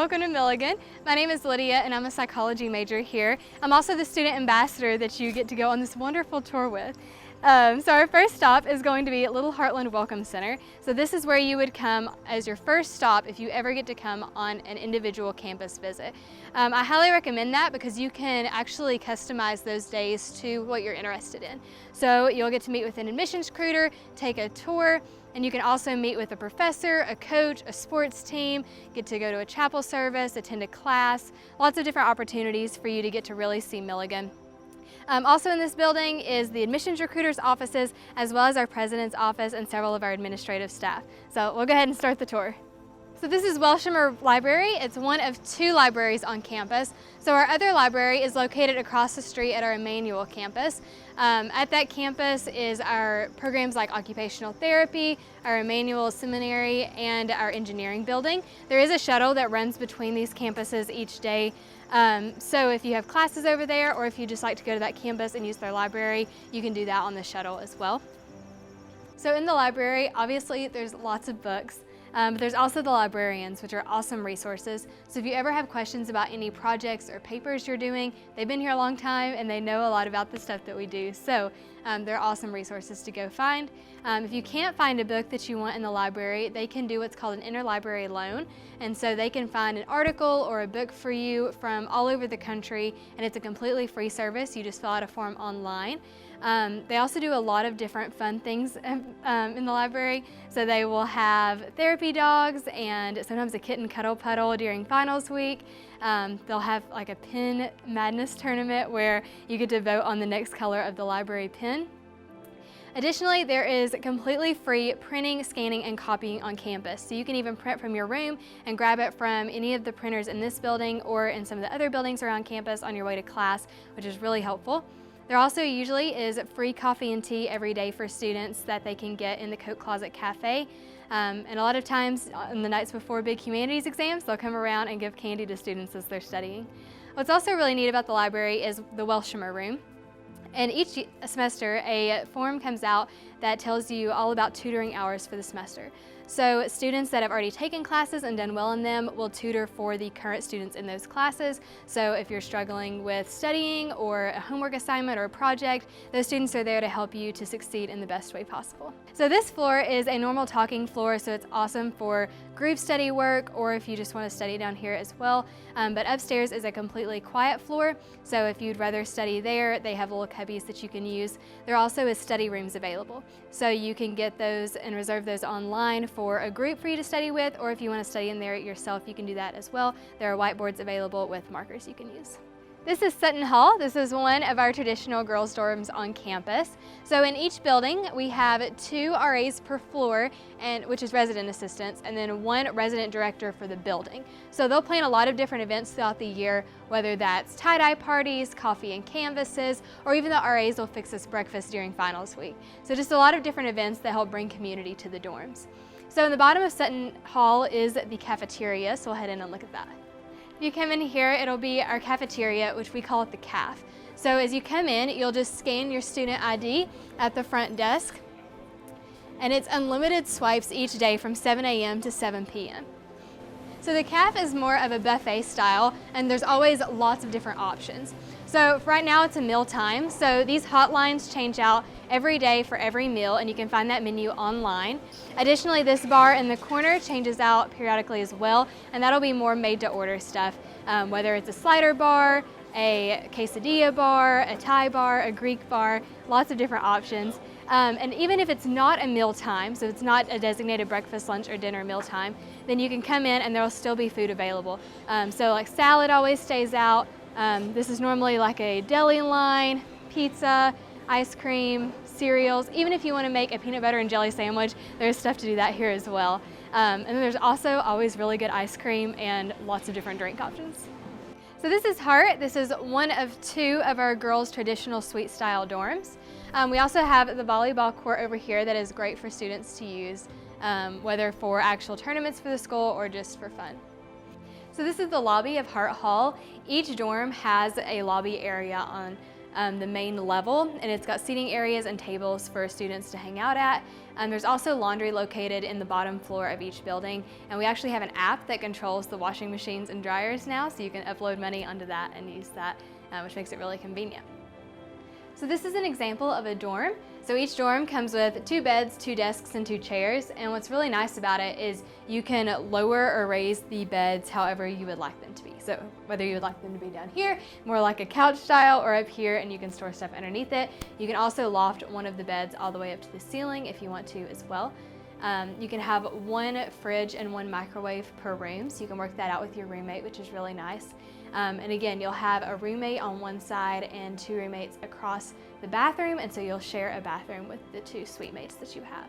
welcome to Milligan. My name is Lydia and I'm a psychology major here. I'm also the student ambassador that you get to go on this wonderful tour with. So our first stop is going to be at Little Heartland Welcome Center. So this is where you would come as your first stop if you ever get to come on an individual campus visit. I highly recommend that because you can actually customize those days to what you're interested in. So you'll get to meet with an admissions recruiter, take a tour, and you can also meet with a professor, a coach, a sports team, get to go to a chapel service, attend a class, lots of different opportunities for you to get to really see Milligan. Also in this building is the admissions recruiter's offices, as well as our president's office and several of our administrative staff. So we'll go ahead and start the tour. So this is Welshamer Library. It's one of 2 libraries on campus. So our other library is located across the street at our Emmanuel campus. At that campus is our programs like occupational therapy, our Emmanuel Seminary, and our engineering building. There is a shuttle that runs between these campuses each day. So if you have classes over there, or if you just like to go to that campus and use their library, you can do that on the shuttle as well. So in the library, obviously there's lots of books. But there's also the librarians, which are awesome resources. So if you ever have questions about any projects or papers you're doing, they've been here a long time and they know a lot about the stuff that we do. So they're awesome resources to go find. If you can't find a book that you want in the library, they can do what's called an interlibrary loan. And so they can find an article or a book for you from all over the country, and it's a completely free service. You just fill out a form online. They also do a lot of different fun things in the library. So they will have therapy dogs and sometimes a kitten cuddle puddle during finals week. They'll have like a pen madness tournament where you get to vote on the next color of the library pen. Additionally, there is completely free printing, scanning, and copying on campus. So you can even print from your room and grab it from any of the printers in this building or in some of the other buildings around campus on your way to class, which is really helpful. There also usually is free coffee and tea every day for students that they can get in the Coat Closet Cafe. And a lot of times on the nights before big humanities exams, they'll come around and give candy to students as they're studying. What's also really neat about the library is the Welshamer room. And each semester, a form comes out that tells you all about tutoring hours for the semester. So students that have already taken classes and done well in them will tutor for the current students in those classes. So if you're struggling with studying or a homework assignment or a project, those students are there to help you to succeed in the best way possible. So this floor is a normal talking floor, so it's awesome for group study work or if you just want to study down here as well. But upstairs is a completely quiet floor, so if you'd rather study there, they have little cubbies that you can use. There also is study rooms available, so you can get those and reserve those online for a group for you to study with, or if you want to study in there yourself, you can do that as well. There are whiteboards available with markers you can use. This is Sutton Hall. This is one of our traditional girls' dorms on campus. So in each building, we have 2 RAs per floor, which is resident assistants, and then 1 resident director for the building. So they'll plan a lot of different events throughout the year, whether that's tie-dye parties, coffee and canvases, or even the RAs will fix us breakfast during finals week. So just a lot of different events that help bring community to the dorms. So in the bottom of Sutton Hall is the cafeteria, so we'll head in and look at that. If you come in here, it'll be our cafeteria, which we call it the CAF. So as you come in, you'll just scan your student ID at the front desk, and it's unlimited swipes each day from 7 a.m. to 7 p.m. So the CAF is more of a buffet style, and there's always lots of different options. So right now it's a meal time, so these hotlines change out every day for every meal, and you can find that menu online. Additionally, this bar in the corner changes out periodically as well, and that'll be more made-to-order stuff, whether it's a slider bar, a quesadilla bar, a Thai bar, a Greek bar, lots of different options. And even if it's not a meal time, so it's not a designated breakfast, lunch, or dinner meal time, then you can come in and there'll still be food available. So like salad always stays out. This is normally like a deli line, pizza, ice cream, cereals. Even if you want to make a peanut butter and jelly sandwich, there's stuff to do that here as well. And then there's also always really good ice cream and lots of different drink options. So this is Hart. This is one of 2 of our girls' traditional suite style dorms. We also have the volleyball court over here that is great for students to use, whether for actual tournaments for the school or just for fun. So this is the lobby of Hart Hall. Each dorm has a lobby area on the main level, and it's got seating areas and tables for students to hang out at. There's also laundry located in the bottom floor of each building, and we actually have an app that controls the washing machines and dryers now, so you can upload money onto that and use that, which makes it really convenient. So this is an example of a dorm. So each dorm comes with 2 beds, 2 desks, and 2 chairs. And what's really nice about it is you can lower or raise the beds however you would like them to be. So whether you would like them to be down here, more like a couch style, or up here, and you can store stuff underneath it. You can also loft one of the beds all the way up to the ceiling if you want to as well. You can have 1 fridge and 1 microwave per room, so you can work that out with your roommate, which is really nice. And again, you'll have a roommate on one side and 2 roommates across the bathroom, and so you'll share a bathroom with the 2 suite mates that you have.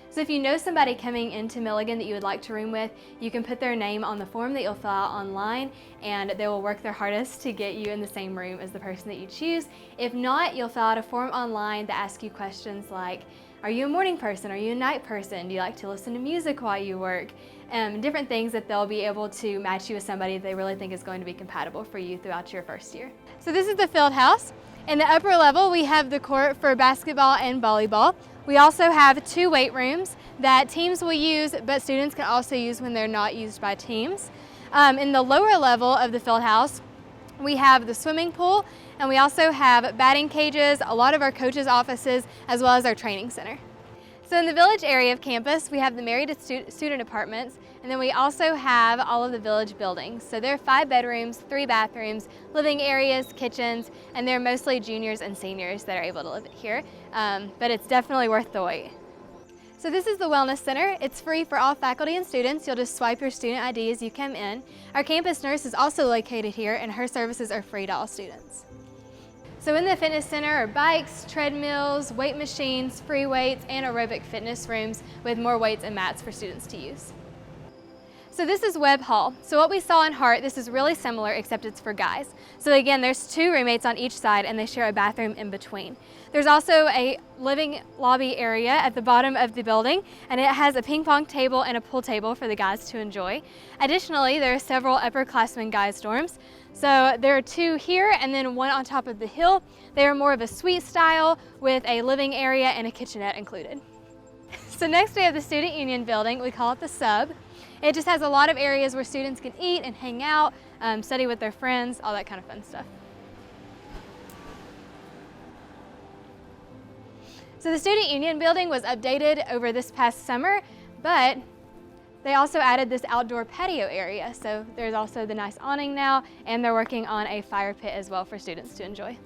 So if you know somebody coming into Milligan that you would like to room with, you can put their name on the form that you'll fill out online, and they will work their hardest to get you in the same room as the person that you choose. If not, you'll fill out a form online that asks you questions like, are you a morning person? Are you a night person? Do you like to listen to music while you work? Different things that they'll be able to match you with somebody they really think is going to be compatible for you throughout your first year. So this is the field house. In the upper level, we have the court for basketball and volleyball. We also have 2 weight rooms that teams will use, but students can also use when they're not used by teams. In the lower level of the field house, we have the swimming pool, and we also have batting cages, a lot of our coaches' offices, as well as our training center. So in the village area of campus, we have the married student apartments, and then we also have all of the village buildings. So there are 5 bedrooms, 3 bathrooms, living areas, kitchens, and they're mostly juniors and seniors that are able to live here, but it's definitely worth the wait. So this is the Wellness Center. It's free for all faculty and students. You'll just swipe your student ID as you come in. Our campus nurse is also located here, and her services are free to all students. So in the fitness center are bikes, treadmills, weight machines, free weights, and aerobic fitness rooms with more weights and mats for students to use. So this is Webb Hall. So what we saw in Hart, this is really similar except it's for guys. So again, there's 2 roommates on each side and they share a bathroom in between. There's also a living lobby area at the bottom of the building, and it has a ping pong table and a pool table for the guys to enjoy. Additionally, there are several upperclassmen guys dorms. So there are 2 here and then 1 on top of the hill. They are more of a suite style with a living area and a kitchenette included. So next we have the Student Union building. We call it the Sub. It just has a lot of areas where students can eat and hang out, study with their friends, all that kind of fun stuff. So the Student Union building was updated over this past summer, but they also added this outdoor patio area. So there's also the nice awning now, and they're working on a fire pit as well for students to enjoy.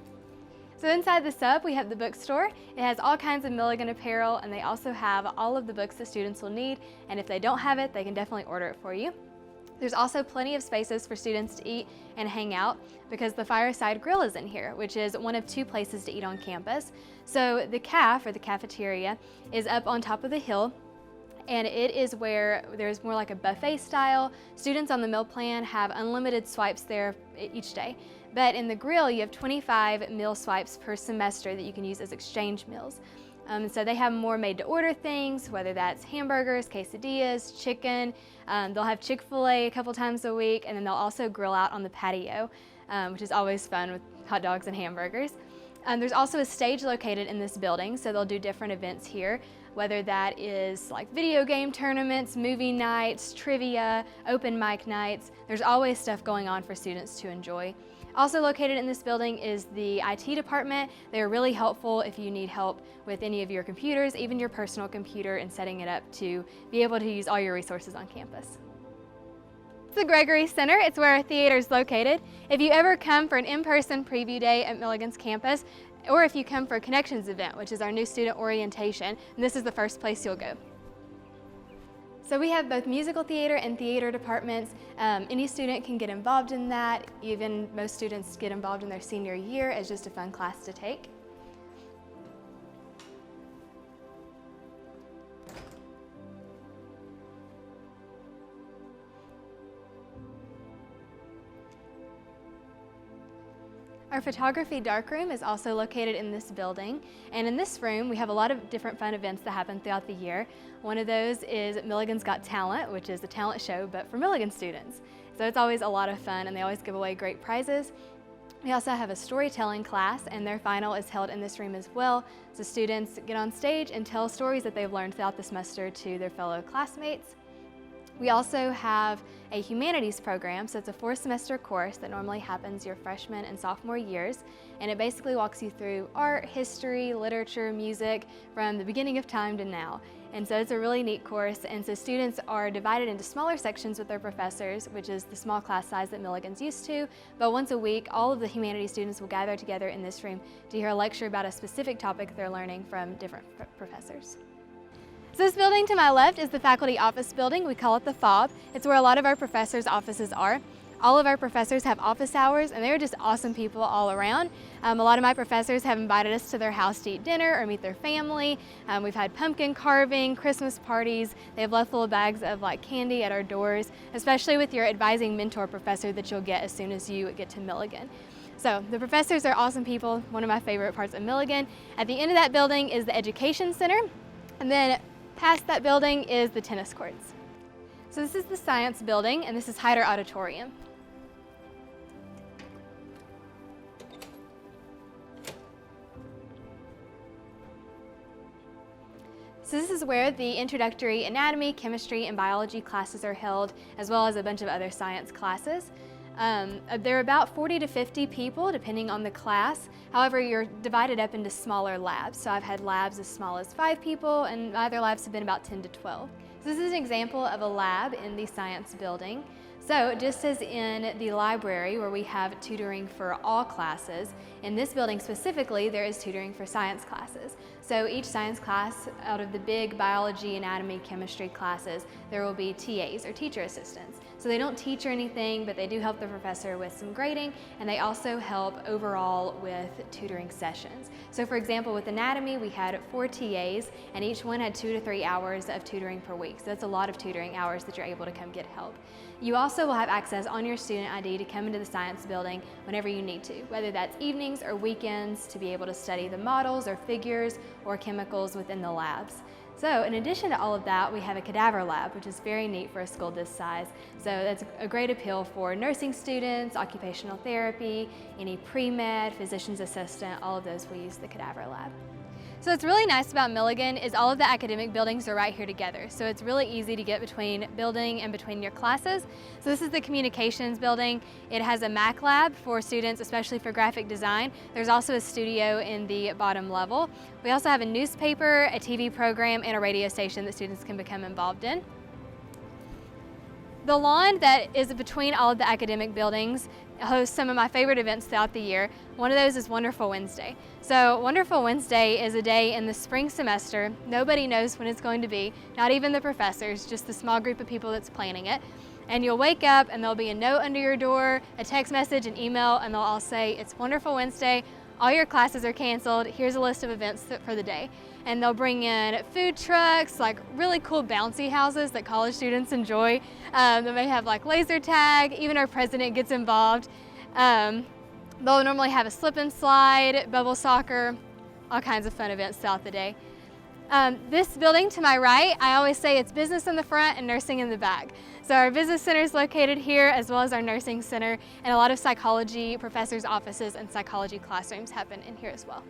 So inside the Sub, we have the bookstore. It has all kinds of Milligan apparel, and they also have all of the books that students will need, and if they don't have it, they can definitely order it for you. There's also plenty of spaces for students to eat and hang out because the Fireside Grill is in here, which is one of 2 places to eat on campus. So the CAF, or the cafeteria, is up on top of the hill, and it is where there's more like a buffet style. Students on the meal plan have unlimited swipes there each day. But in the grill, you have 25 meal swipes per semester that you can use as exchange meals. So they have more made-to-order things, whether that's hamburgers, quesadillas, chicken. They'll have Chick-fil-A a couple times a week, and then they'll also grill out on the patio, which is always fun with hot dogs and hamburgers. There's also a stage located in this building, so they'll do different events here, whether that is like video game tournaments, movie nights, trivia, open mic nights. There's always stuff going on for students to enjoy. Also located in this building is the IT department. They're really helpful if you need help with any of your computers, even your personal computer, and setting it up to be able to use all your resources on campus. It's the Gregory Center. It's where our theater is located. If you ever come for an in-person preview day at Milligan's campus, or if you come for a Connections event, which is our new student orientation, this is the first place you'll go. So we have both musical theater and theater departments. Any student can get involved in that. Even most students get involved in their senior year as just a fun class to take. Our photography darkroom is also located in this building, and in this room we have a lot of different fun events that happen throughout the year. One of those is Milligan's Got Talent, which is a talent show but for Milligan students. So it's always a lot of fun, and they always give away great prizes. We also have a storytelling class, and their final is held in this room as well. So students get on stage and tell stories that they've learned throughout the semester to their fellow classmates. We also have a humanities program, so it's a 4-semester course that normally happens your freshman and sophomore years, and it basically walks you through art, history, literature, music, from the beginning of time to now. And so it's a really neat course, and so students are divided into smaller sections with their professors, which is the small class size that Milligan's used to, but once a week, all of the humanities students will gather together in this room to hear a lecture about a specific topic they're learning from different professors. So this building to my left is the faculty office building. We call it the FOB. It's where a lot of our professors' offices are. All of our professors have office hours, and they're just awesome people all around. A lot of my professors have invited us to their house to eat dinner or meet their family. We've had pumpkin carving, Christmas parties. They have left little bags of candy at our doors, especially with your advising mentor professor that you'll get as soon as you get to Milligan. So the professors are awesome people, one of my favorite parts of Milligan. At the end of that building is the education center, and then past that building is the tennis courts. So this is the science building, and this is Hyder Auditorium. So this is where the introductory anatomy, chemistry, and biology classes are held, as well as a bunch of other science classes. There are about 40 to 50 people, depending on the class. However, you're divided up into smaller labs. So I've had labs as small as 5 people, and my other labs have been about 10 to 12. So this is an example of a lab in the science building. So just as in the library where we have tutoring for all classes, in this building specifically there is tutoring for science classes. So each science class out of the big biology, anatomy, chemistry classes, there will be TAs or teacher assistants. So they don't teach or anything, but they do help the professor with some grading, and they also help overall with tutoring sessions. So for example, with anatomy, we had 4 TAs, and each one had 2 to 3 hours of tutoring per week. So that's a lot of tutoring hours that you're able to come get help. You also will have access on your student ID to come into the science building whenever you need to, whether that's evenings or weekends, to be able to study the models or figures or chemicals within the labs. So in addition to all of that, we have a cadaver lab, which is very neat for a school this size. So that's a great appeal for nursing students, occupational therapy, any pre-med, physician's assistant, all of those will use the cadaver lab. So what's really nice about Milligan is all of the academic buildings are right here together. So it's really easy to get between building and between your classes. So this is the communications building. It has a Mac lab for students, especially for graphic design. There's also a studio in the bottom level. We also have a newspaper, a TV program, and a radio station that students can become involved in. The lawn that is between all of the academic buildings hosts some of my favorite events throughout the year. One of those is Wonderful Wednesday. So Wonderful Wednesday is a day in the spring semester. Nobody knows when it's going to be, not even the professors, just the small group of people that's planning it. And you'll wake up and there'll be a note under your door, a text message, an email, and they'll all say, "It's Wonderful Wednesday, all your classes are canceled, here's a list of events for the day." And they'll bring in food trucks, like really cool bouncy houses that college students enjoy. They may have like laser tag, even our president gets involved. They'll normally have a slip and slide, bubble soccer, all kinds of fun events throughout the day. This building to my right, I always say it's business in the front and nursing in the back. So our business center is located here, as well as our nursing center, and a lot of psychology professors' offices and psychology classrooms happen in here as well.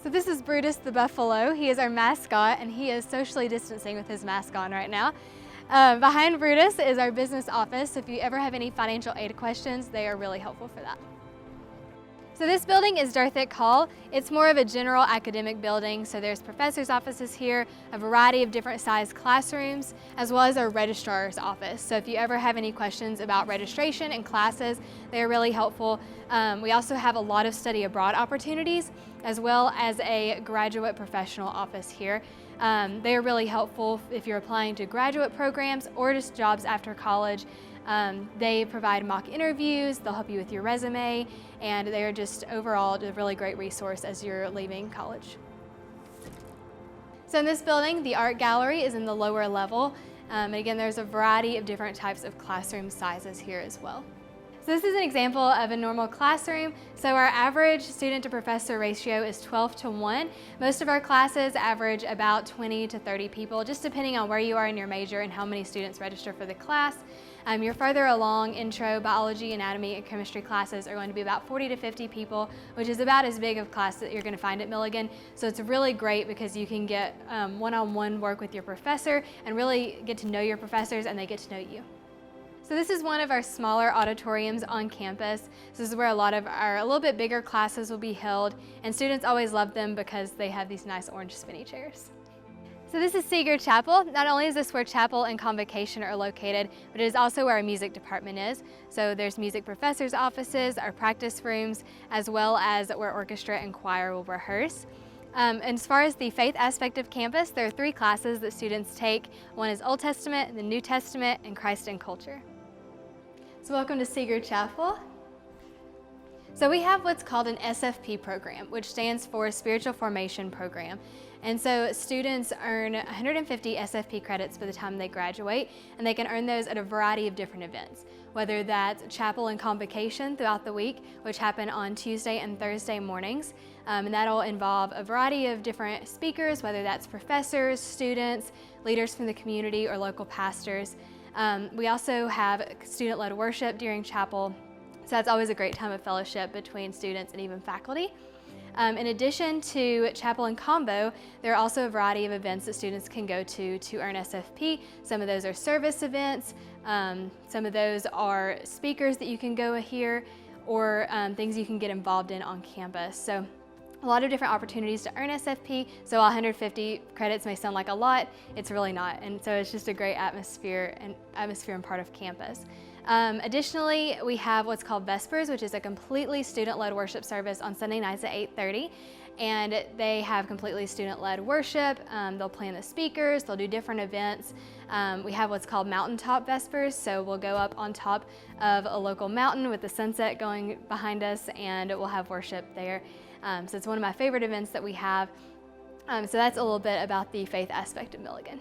So this is Brutus the buffalo. He is our mascot, and he is socially distancing with his mask on right now. Behind Brutus is our business office. So if you ever have any financial aid questions, they are really helpful for that. So this building is Darthick Hall. It's more of a general academic building, so there's professors' offices here, a variety of different sized classrooms, as well as our registrar's office. So if you ever have any questions about registration and classes, they are really helpful. We also have a lot of study abroad opportunities, as well as a graduate professional office here. They are really helpful if you're applying to graduate programs or just jobs after college. They provide mock interviews, they'll help you with your resume, and they are just overall a really great resource as you're leaving college. So in this building, the art gallery is in the lower level. And again, there's a variety of different types of classroom sizes here as well. So this is an example of a normal classroom. So our average student to professor ratio is 12:1. Most of our classes average about 20 to 30 people, just depending on where you are in your major and how many students register for the class. Your further along intro, biology, anatomy, and chemistry classes are going to be about 40 to 50 people, which is about as big of a class that you're going to find at Milligan. So it's really great because you can get one-on-one work with your professor and really get to know your professors and they get to know you. So this is one of our smaller auditoriums on campus. This is where a lot of our a little bit bigger classes will be held, and students always love them because they have these nice orange spinny chairs. So this is Seeger Chapel. Not only is this where chapel and convocation are located, but it is also where our music department is. So there's music professors' offices, our practice rooms, as well as where orchestra and choir will rehearse. And as far as the faith aspect of campus, there are 3 classes that students take. One is Old Testament, the New Testament, and Christ and Culture. So welcome to Seeger Chapel. So we have what's called an SFP program, which stands for Spiritual Formation Program. And so students earn 150 SFP credits by the time they graduate, and they can earn those at a variety of different events, whether that's chapel and convocation throughout the week, which happen on Tuesday and Thursday mornings. And that'll involve a variety of different speakers, whether that's professors, students, leaders from the community, or local pastors. We also have student-led worship during chapel, so that's always a great time of fellowship between students and even faculty. In addition to chapel and combo, there are also a variety of events that students can go to earn SFP. Some of those are service events, some of those are speakers that you can go hear, or things you can get involved in on campus. So a lot of different opportunities to earn SFP. So 150 credits may sound like a lot, it's really not. And so it's just a great atmosphere and part of campus. Additionally, we have what's called Vespers, which is a completely student-led worship service on Sunday nights at 8:30. And they have completely student-led worship. They'll plan the speakers, they'll do different events. We have what's called Mountaintop Vespers, so we'll go up on top of a local mountain with the sunset going behind us, and we'll have worship there. So it's one of my favorite events that we have. So that's a little bit about the faith aspect of Milligan.